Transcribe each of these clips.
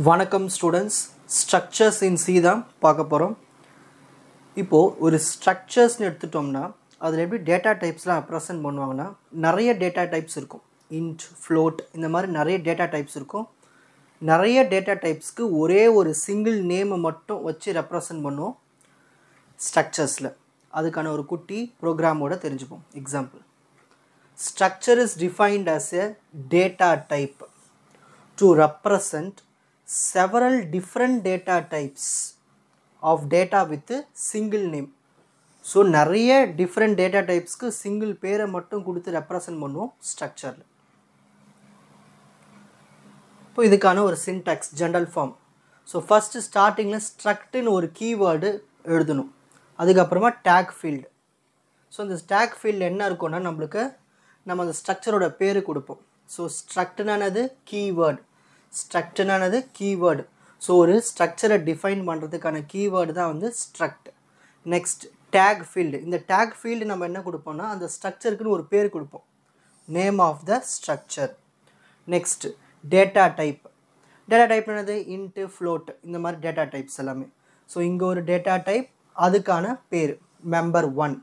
வணக்கம் students, structures இன் C தான் பார்க்க போகிறோம். இப்போது ஒரு ஸ்ட்ரக்சர்ஸ்னு எடுத்துட்டோம்னா அதில் எப்படி டேட்டா டைப்ஸ்லாம் ரெப்ரசன்ட் பண்ணுவாங்கன்னா நிறைய டேட்டா டைப்ஸ் இருக்கும். இன்ட், ஃப்ளோட் இந்த மாதிரி நிறைய டேட்டா டைப்ஸ் இருக்கும். நிறைய டேட்டா டைப்ஸ்க்கு ஒரே ஒரு சிங்கிள் நேமை மட்டும் வச்சு ரெப்ரசன்ட் பண்ணுவோம் ஸ்ட்ரக்சர்ஸில். அதுக்கான ஒரு குட்டி ப்ரோக்ராமோட தெரிஞ்சுப்போம். Example, structure is defined as a data type to represent several different data types of data with a single name. So நிறைய டிஃப்ரெண்ட் டேட்டா டைப்ஸ்க்கு சிங்கிள் பேரை மட்டும் கொடுத்து ரெப்ரசன்ட் பண்ணுவோம் ஸ்ட்ரக்சரில். இப்போ இதுக்கான ஒரு syntax general form. So first ஸ்டார்டிங்கில் ஸ்ட்ரக்ட்னு ஒரு கீவேர்டு எழுதணும். அதுக்கப்புறமா டேக் ஃபீல்டு. ஸோ இந்த டேக் ஃபீல்டு என்ன இருக்கும்னா நம்மளுக்கு நம்ம அந்த ஸ்ட்ரக்சரோட பேர் கொடுப்போம். ஸோ ஸ்ட்ரக்ட்னானது கீவேர்டு. ஸ்ட்ரக்ட்னானது கீவேர்டு. ஸோ ஒரு ஸ்ட்ரக்சரை டிஃபைன் பண்ணுறதுக்கான கீவேர்டு தான் வந்து ஸ்ட்ரக்ட். Next tag field. இந்த டேக் ஃபீல்டு நம்ம என்ன கொடுப்போம்னா அந்த ஸ்ட்ரக்சருக்குன்னு ஒரு பேர் கொடுப்போம், name of the structure. Next data type. Data type என்னது இன்ட்டு, ஃப்ளோட் இந்த மாதிரி டேட்டா டைப்ஸ் எல்லாமே. ஸோ இங்கே ஒரு டேட்டா டைப், அதுக்கான பேர் மெம்பர் 1.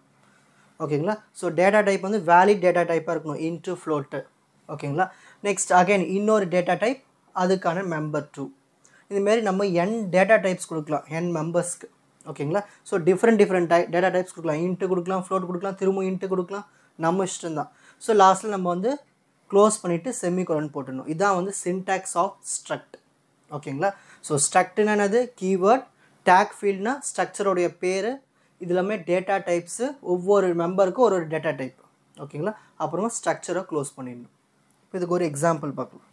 ஓகேங்களா. ஸோ டேட்டா டைப் வந்து வேலிட் டேட்டா டைப்பாக இருக்கணும், இன்ட்டு, ஃப்ளோட்டு. ஓகேங்களா. நெக்ஸ்ட் அகைன் இன்னொரு டேட்டா டைப், அதுக்கான மெம்பர் 2. இதுமாரி நம்ம n டேட்டா டைப்ஸ் கொடுக்கலாம் n மெம்பர்ஸ்க்கு. ஓகேங்களா. ஸோ டிஃப்ரெண்ட் டேட்டா டைப்ஸ் கொடுக்கலாம். இன்ட்டு கொடுக்கலாம், ஃப்ளோட் கொடுக்கலாம், திரும்ப இன்ட்டு கொடுக்கலாம், நம்ம இஷ்டம் தான். ஸோ லாஸ்ட்டில் நம்ம வந்து க்ளோஸ் பண்ணிவிட்டு செமிகோலன் போட்டுடணும். இதுதான் வந்து சின்டாக்ஸ் ஆஃப் ஸ்ட்ரக்ட். ஓகேங்களா. ஸோ ஸ்ட்ரக்ட்னானது கீவேர்ட், டேக் ஃபீல்ட்னா ஸ்ட்ரக்சரோடைய பேர், இது எல்லாமே டேட்டா டைப்ஸு, ஒவ்வொரு மெம்பருக்கும் ஒரு டேட்டா டைப். ஓகேங்களா. அப்புறமா ஸ்ட்ரக்சரை க்ளோஸ் பண்ணிடணும். இப்போ இதுக்கு ஒரு எக்ஸாம்பிள் பார்க்கலாம்.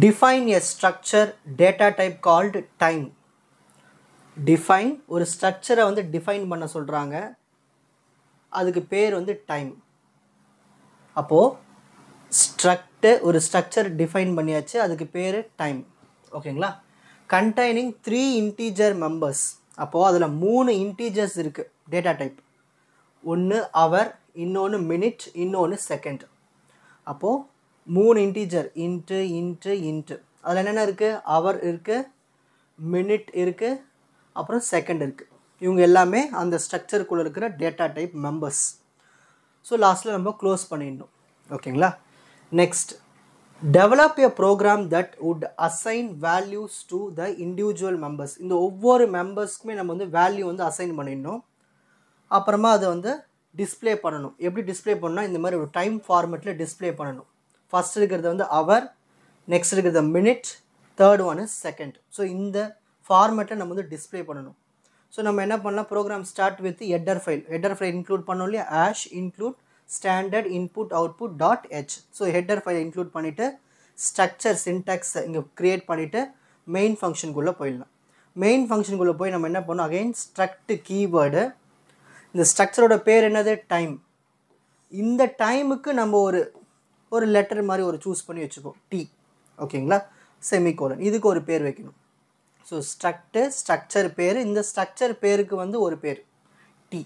Define a structure data type called time. Define ஒரு ஸ்ட்ரக்சரை வந்து டிஃபைன் பண்ண சொல்கிறாங்க, அதுக்கு பேர் வந்து டைம். அப்போது ஸ்ட்ரக்ட் ஒரு ஸ்ட்ரக்சர் டிஃபைன் பண்ணியாச்சு, அதுக்கு பேர் டைம். ஓகேங்களா. Containing 3 integer members. அப்போது அதில் 3 இன்டீஜர்ஸ் இருக்குது டேட்டா டைப். ஒன்று அவர், இன்னொன்று மினிட், இன்னொன்று செகண்ட். அப்போது 3 இன்டீஜர், இன்ட்டு இன்ட்டு இன்ட்டு. அதில் என்னென்ன இருக்குது, அவர் இருக்குது, மினிட் இருக்குது, அப்புறம் செகண்ட் இருக்குது. இவங்க எல்லாமே அந்த ஸ்ட்ரக்சருக்குள்ளே இருக்கிற டேட்டா டைப் மெம்பர்ஸ். ஸோ லாஸ்ட்டில் நம்ம க்ளோஸ் பண்ணிடணும். ஓகேங்களா. Next, develop a program that would assign values to the individual members. இந்த ஒவ்வொரு மெம்பர்ஸ்க்குமே நம்ம வந்து வேல்யூ வந்து அசைன் பண்ணிடணும். அப்புறமா அதை வந்து டிஸ்பிளே பண்ணணும். எப்படி டிஸ்பிளே பண்ணணும், இந்த மாதிரி ஒரு டைம் ஃபார்மேட்டில் டிஸ்பிளே பண்ணணும். ஃபஸ்ட் இருக்கிறது வந்து அவர், நெக்ஸ்ட் இருக்கிறது minute, third one is second. So இந்த ஃபார்மேட்டை நம்ம வந்து டிஸ்பிளே பண்ணணும். ஸோ நம்ம என்ன பண்ணலாம், program start with header file. Header file include பண்ணோம் இல்லையா, hash include standard input output dot H. So header file include பண்ணிவிட்டு ஸ்ட்ரக்சர் சின்டாக்ஸை இங்கே க்ரியேட் பண்ணிவிட்டு மெயின் ஃபங்க்ஷனுக்குள்ளே போயிடலாம். மெயின் ஃபங்க்ஷனுக்குள்ளே போய் நம்ம என்ன பண்ணோம், அகைன் ஸ்ட்ரக்ட் கீவேர்டு. இந்த ஸ்ட்ரக்சரோட பேர் என்னது, டைம். இந்த டைமுக்கு நம்ம ஒரு லெட்டர் மாதிரி ஒரு சூஸ் பண்ணி வச்சுப்போம், டி. ஓகேங்களா. செமிகோலன், இதுக்கு ஒரு பேர் வைக்கணும். ஸோ ஸ்ட்ரக்சர் பேர், இந்த ஸ்ட்ரக்சர் பேருக்கு வந்து ஒரு பேர் டி.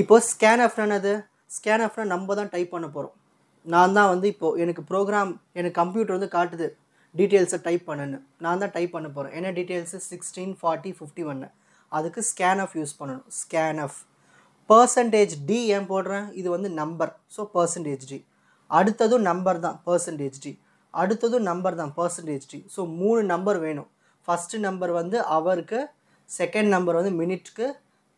இப்போது ஸ்கேன்எஃப்னது, ஸ்கேன்எஃப்னா நம்ம தான் டைப் பண்ண போகிறோம். நான் தான் வந்து இப்போது எனக்கு ப்ரோக்ராம், எனக்கு கம்ப்யூட்டர் வந்து காட்டுது டீட்டெயில்ஸை டைப் பண்ணுன்னு, நான் தான் டைப் பண்ண போகிறேன். என்ன டீட்டெயில்ஸு, 16, 40, 51. அதுக்கு ஸ்கேன்எஃப் யூஸ் பண்ணணும். ஸ்கேன்எஃப் %d ஏன் போடுறேன், இது வந்து நம்பர். So %d. அடுத்ததும் நம்பர் தான் %d. அடுத்ததும் நம்பர் தான் %d. ஸோ 3 நம்பர் வேணும். ஃபஸ்ட்டு நம்பர் வந்து அவருக்கு, செகண்ட் நம்பர் வந்து மினிட்க்கு,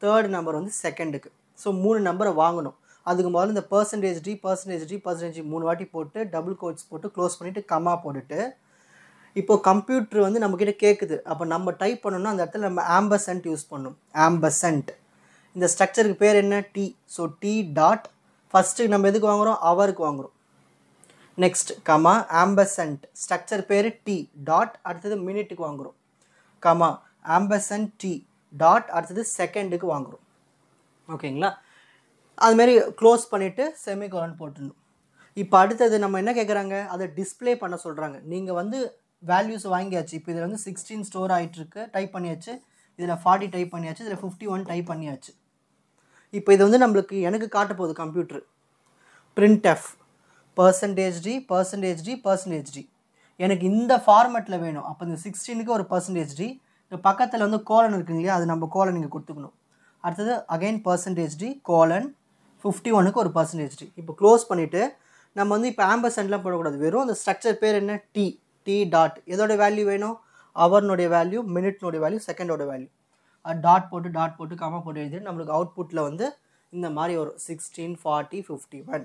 தேர்ட் நம்பர் வந்து செகண்டுக்கு. ஸோ 3 நம்பரை வாங்கணும். அதுக்கு முதல்ல இந்த %d 3 வாட்டி போட்டு டபுள் கோட்ஸ் போட்டு க்ளோஸ் பண்ணிவிட்டு கமா போட்டுட்டு, இப்போது கம்ப்யூட்டர் வந்து நம்மக்கிட்ட கேட்குது. அப்போ நம்ம டைப் பண்ணணும்னா அந்த இடத்துல நம்ம ஆம்பர்சன்ட் யூஸ் பண்ணணும். ஆம்பர்சன்ட். இந்த ஸ்ட்ரக்சருக்கு பேர் என்ன, T. So T dot, first நம்ம எதுக்கு வாங்குகிறோம், அவருக்கு வாங்குகிறோம். நெக்ஸ்ட் கமா ஆம்பர்சன்ட், ஸ்ட்ரக்சர் பேர் டி டாட், அடுத்தது மினிட்டுக்கு வாங்குகிறோம். கமா ஆம்பர்சன்ட் டி டாட், அடுத்தது செகண்டுக்கு வாங்குகிறோம். ஓகேங்களா. அதுமாரி க்ளோஸ் பண்ணிவிட்டு செமிகோலன் போட்டுடணும். இப்போ அடுத்தது நம்ம என்ன கேட்குறாங்க, அதை டிஸ்பிளே பண்ண சொல்கிறாங்க. நீங்கள் வந்து வேல்யூஸ் வாங்கியாச்சு. இப்போ இதில் வந்து 16 ஸ்டோர் ஆகிட்டுருக்கு, டைப் பண்ணியாச்சு. இதில் 40 டைப் பண்ணியாச்சு, இதில் 51 டைப் பண்ணியாச்சு. இப்போ இது வந்து நம்மளுக்கு எனக்கு காட்ட போகுது computer. printf %d %d %d. எனக்கு இந்த ஃபார்மேட்டில் வேணும். அப்போ இந்த 16க்கு ஒரு %d, இந்த பக்கத்தில் வந்து கோலன் இருக்குங்க இல்லையா, அது நம்ம கோலன் இங்கே கொடுத்துக்கணும். அடுத்தது அகைன் %d கோலன் 51க்கு ஒரு %d. இப்போ க்ளோஸ் பண்ணிவிட்டு நம்ம வந்து இப்போ ஆம்பர்சென்ட்லாம் போடக்கூடாது, வெறும் அந்த ஸ்ட்ரக்சர் பேர் என்ன, டி டாட், எதோட வேல்யூ வேணும், ஹவர்னுடைய வேல்யூ, மினிட்னுடைய வேல்யூ, செகண்டோட வேல்யூ, டாட் போட்டு கமா போட்டு எழுதிட்டு நம்மளுக்கு அவுட்புட்டில் வந்து இந்த மாதிரி வரும் 16, 40, 51.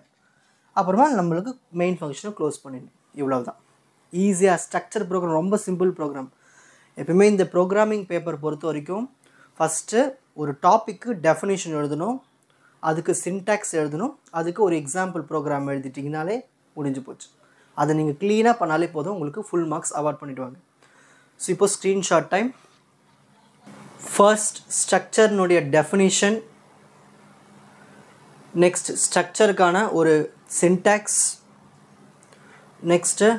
அப்புறமா நம்மளுக்கு மெயின் ஃபங்க்ஷனை க்ளோஸ் பண்ணிடணும். இவ்வளோ தான் ஈஸியாக ஸ்ட்ரக்சர் ப்ரோக்ராம், ரொம்ப சிம்பிள் ப்ரோக்ராம். எப்பவுமே இந்த ப்ரோக்ராமிங் பேப்பர் பொறுத்த வரைக்கும் ஃபஸ்ட்டு ஒரு டாப்பிக்கு டெஃபினேஷன் எழுதணும், அதுக்கு சின்டாக்ஸ் எழுதணும், அதுக்கு ஒரு எக்ஸாம்பிள் ப்ரோக்ராம் எழுதிட்டிங்கனாலே முடிஞ்சு போச்சு. அதை நீங்கள் க்ளீனாக பண்ணாலே போதும், உங்களுக்கு ஃபுல் மார்க்ஸ் அவார்ட் பண்ணிவிடுவாங்க. ஸோ இப்போ ஸ்க்ரீன்ஷாட் டைம். ஃபர்ஸ்ட் ஸ்ட்ரக்சர்னுடைய டெஃபினிஷன், நெக்ஸ்ட் ஸ்ட்ரக்சருக்கான ஒரு சின்டாக்ஸ், நெக்ஸ்ட்டு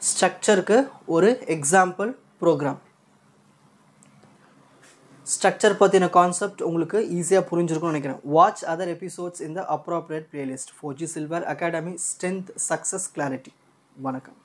ஸ்ட்ரக்சருக்கு ஒரு எக்ஸாம்பிள் ப்ரோக்ராம். ஸ்ட்ரக்சர் பற்றின கான்செப்ட் உங்களுக்கு ஈஸியாக புரிஞ்சிருக்கும்னு நினைக்கிறேன். Watch other episodes in the appropriate playlist. 4G Silver Academy, Strength, Success, Clarity. வணக்கம்.